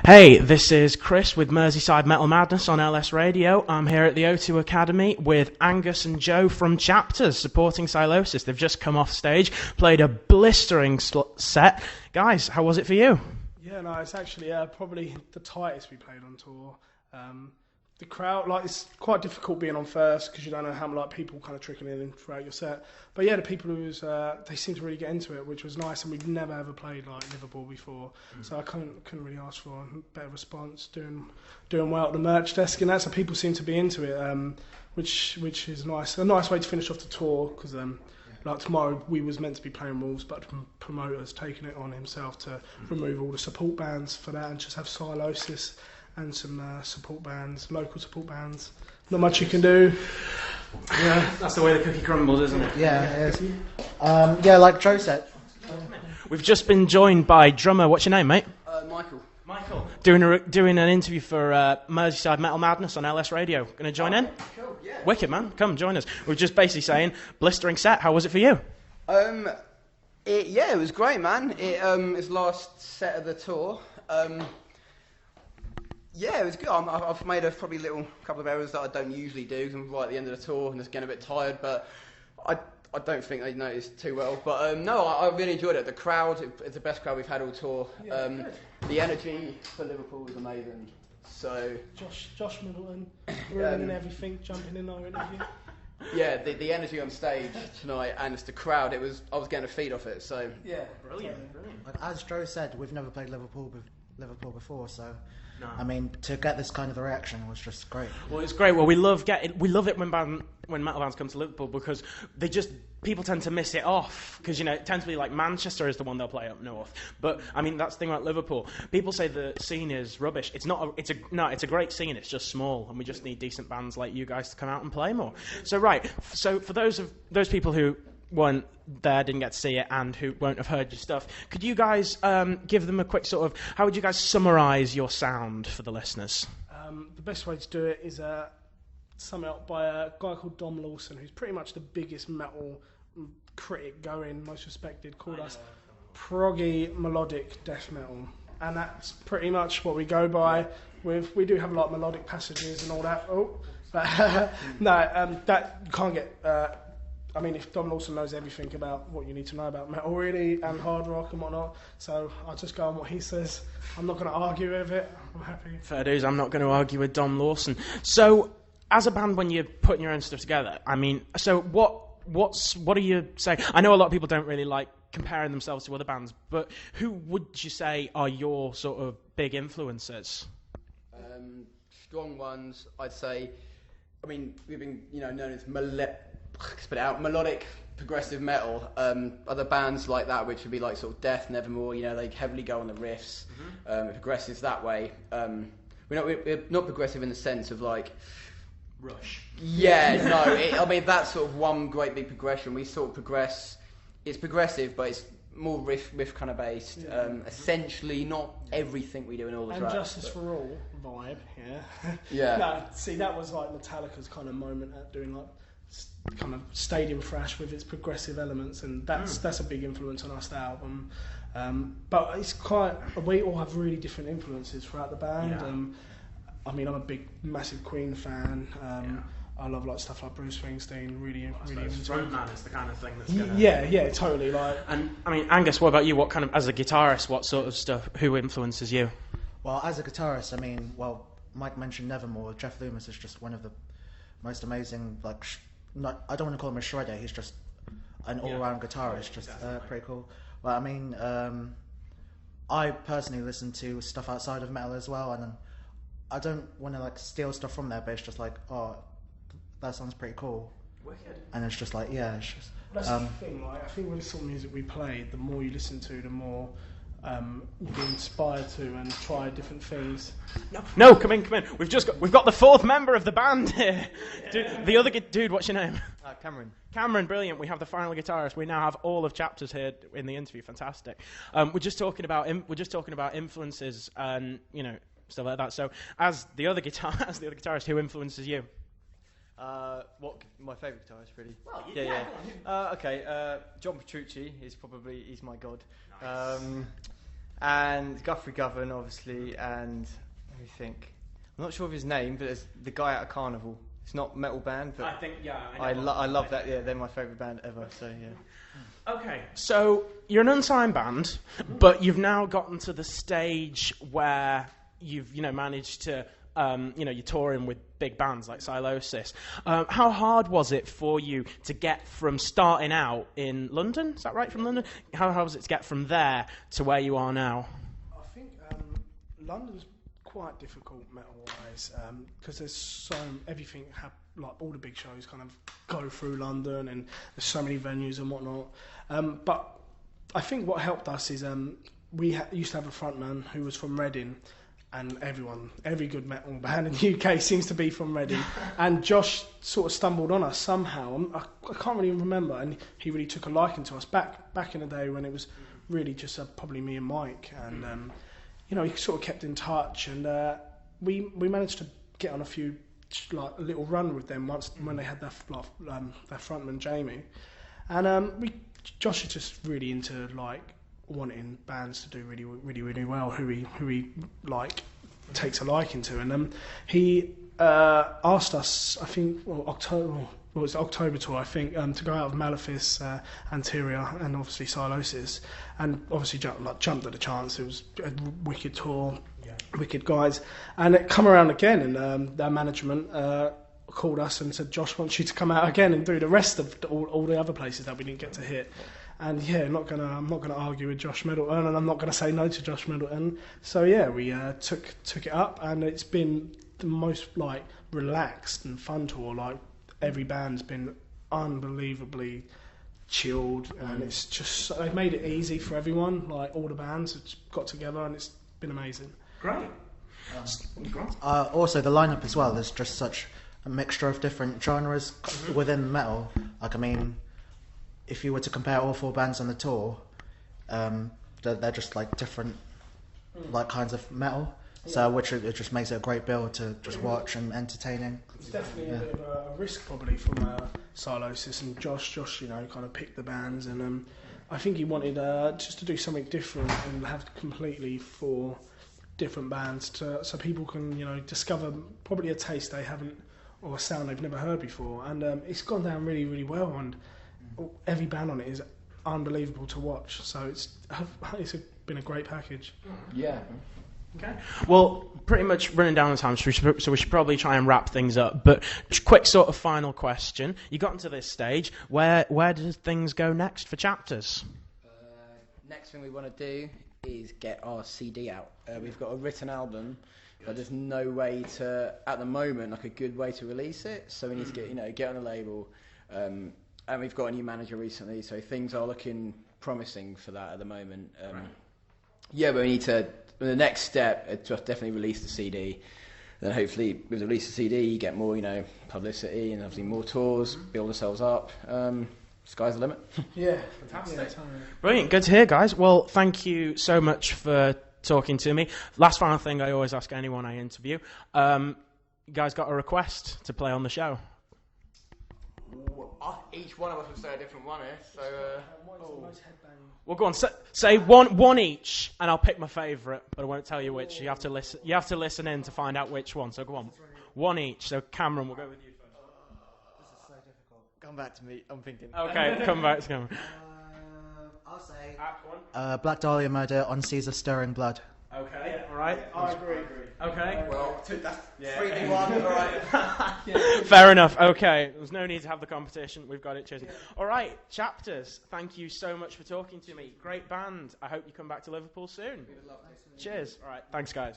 Hey, this is Chris with MerseyMetalMadness on LS Radio. I'm here at the O2 Academy with Angus and Joe from Chapters supporting Sylosis. They've just come off stage, played a blistering set. Guys, how was it for you? Yeah, no, it's actually probably the tightest we played on tour. The crowd, it's quite difficult being on first because you don't know how many people kind of trickle in throughout your set. But yeah, the people they seemed to really get into it, which was nice, and we've never ever played Liverpool before, so I couldn't really ask for a better response. Doing well at the merch desk and that, so people seem to be into it, which is nice. A nice way to finish off the tour because tomorrow we was meant to be playing Wolves, but the promoter's taken it on himself to remove all the support bands for that and just have Sylosis and some support bands, local support bands. Not much you can do. Yeah, that's the way the cookie crumbles, isn't it? Yeah, it is. Like Joe said. We've just been joined by drummer. What's your name, mate? Michael. Michael. Doing an interview for MerseyMetalMadness on LS Radio. Going to join in? Cool. Yeah. Wicked, man. Come join us. We're just basically saying, blistering set. How was it for you? It was great, man. It's last set of the tour. Yeah, it was good. I've made probably little couple of errors that I don't usually do because I'm right at the end of the tour and just getting a bit tired, but I don't think they noticed too well. But no, I really enjoyed it. The crowd, it's the best crowd we've had all tour. Yeah, the energy for Liverpool was amazing. So Josh Middleton, ruining everything, jumping in our interview. Yeah, the energy on stage tonight and it's the crowd. I was getting a feed off it. So yeah, brilliant. As Joe said, we've never played Liverpool before, so. No. I mean, to get this kind of a reaction was just great. Well, it's great. Well, we love it when metal bands come to Liverpool because people tend to miss it off because it tends to be like Manchester is the one they'll play up north. But I mean, that's the thing about Liverpool. People say the scene is rubbish. It's not. It's a great scene. It's just small, and we just need decent bands like you guys to come out and play more. So for those people who weren't there, didn't get to see it, and who won't have heard your stuff, could you guys give them a quick sort of, how would you guys summarise your sound for the listeners? The best way to do it is sum it up by a guy called Dom Lawson, who's pretty much the biggest metal critic going, most respected, called us proggy melodic death metal, and that's pretty much what we go by. We do have a lot of melodic passages and all that. That you can't get. I mean, if Dom Lawson knows everything about what you need to know about metal, really, and hard rock and whatnot, so I'll just go on what he says. I'm not going to argue with it. I'm happy. Fair dues, I'm not going to argue with Dom Lawson. So, as a band, when you're putting your own stuff together, I mean, so what do you say? I know a lot of people don't really like comparing themselves to other bands, but who would you say are your sort of big influences? Strong ones, I'd say. I mean, we've been, known as melodic progressive metal. Other bands like that, which would be like sort of Death, Nevermore, they heavily go on the riffs. Progressives that way. We're not progressive in the sense of like Rush. Yeah, no. I mean, that's sort of one great big progression. We sort of progress. It's progressive, but it's more riff kind of based. Essentially, not everything we do in all the and tracks. And Justice for All vibe, yeah. Yeah. No, see, that was like Metallica's kind of moment at doing like kind of stadium thrash with its progressive elements, and that's a big influence on our album. But it's we all have really different influences throughout the band. Yeah. I mean, I'm a massive Queen fan. I love stuff like Bruce Springsteen. Really frontman is the kind of thing that's gonna... Yeah, totally. And I mean, Angus, what about you? What kind of, as a guitarist, what sort of stuff? Who influences you? Well, as a guitarist, I mean, Mike mentioned Nevermore. Jeff Loomis is just one of the most amazing. I don't want to call him a shredder. He's just an all-round guitarist. Just pretty cool. Well, I mean, I personally listen to stuff outside of metal as well, and I don't want to steal stuff from there, but it's just that sounds pretty cool. Wicked. And it's just it's just. That's the thing. I think with the sort of music we play, the more you listen to, the more you get inspired to and try different things. No, come in. We've got the fourth member of the band here. The other dude, what's your name? Cameron. Cameron, brilliant. We have the final guitarist. We now have all of Chapters here in the interview. Fantastic. We're just talking about influences and stuff like that. So, as the other guitarist, who influences you? What my favourite guitarist, really? Well, yeah. Okay, John Petrucci he's my god. Nice. and Guthrie Govan, obviously, and let me think. I'm not sure of his name, but there's the guy out of Carnival. It's not metal band, but I think, yeah. I love that. Yeah, they're my favourite band ever. So yeah. Okay, so you're an unsigned band, but you've now gotten to the stage where you've managed to you're touring with big bands like Sylosis. How hard was it for you to get from starting out in London? Is that right, from London? How was it to get from there to where you are now? I think London's quite difficult metal-wise because there's everything like all the big shows kind of go through London, and there's so many venues and whatnot. But I think what helped us is we used to have a frontman who was from Reading, and every good metal band in the UK seems to be from Reading. And Josh sort of stumbled on us somehow. I can't really remember, and he really took a liking to us back in the day when it was really just probably me and Mike. And he sort of kept in touch, and we managed to get on a few a little run with them once when they had their frontman Jamie, and Josh is just really into wanting bands to do really really really well who he takes a liking to, and he asked us, I think October tour, I think, to go out of Malefice, Anterior, and obviously Sylosis, and obviously jumped at the chance. It was a wicked tour, wicked guys, and it come around again, and their management called us and said, Josh wants you to come out again and do the rest of all the other places that we didn't get to hit. And yeah, I'm not gonna argue with Josh Middleton, and I'm not gonna say no to Josh Middleton. So yeah, we took it up, and it's been the most relaxed and fun tour. Every band's been unbelievably chilled, and it's just they've made it easy for everyone. All the bands have got together, and it's been amazing. Great. Also, the lineup as well. There's just such a mixture of different genres within metal. If you were to compare all four bands on the tour, they're just different kinds of metal. So which it just makes it a great bill to just watch and entertaining. It's definitely a bit of a risk probably from Sylosis, and Josh kind of picked the bands, and I think he wanted just to do something different and have completely four different bands so people can discover probably a taste they haven't, or a sound they've never heard before, and it's gone down really really well, and every band on it is unbelievable to watch, so it's been a great package. Yeah. Okay. Well, pretty much running down the time, so we should probably try and wrap things up. But quick sort of final question. You got into this stage. Where does things go next for Chapters? Next thing we want to do is get our CD out. We've got a written album, but there's no way to, at the moment, a good way to release it. So we need to get on the label. And we've got a new manager recently, so things are looking promising for that at the moment. Yeah, but we need to. The next step is to definitely release the CD. Then hopefully, with the release of the CD, you get more, publicity and obviously more tours, build ourselves up. Sky's the limit. Yeah, fantastic. Yeah, totally. Brilliant, good to hear, guys. Well, thank you so much for talking to me. Last final thing I always ask anyone I interview. You guys got a request to play on the show? Each one of us would say a different one here, so... Well, go on. Say one each, and I'll pick my favourite, but I won't tell you which. You have to listen. You have to listen in to find out which one. So go on, one each. So Cameron, we'll go with you first. This is so difficult. Come back to me. I'm thinking. Okay, come back to Cameron. I'll say Act one. Black Dahlia Murder on Caesar Stirring Blood. Okay, all right. I agree. Okay. Well, that's 3v1, all right. Fair enough. Okay, there's no need to have the competition. We've got it. Cheers. All right, Chapters. Thank you so much for talking to me. Great band. I hope you come back to Liverpool soon. Cheers. All right. Thanks, guys.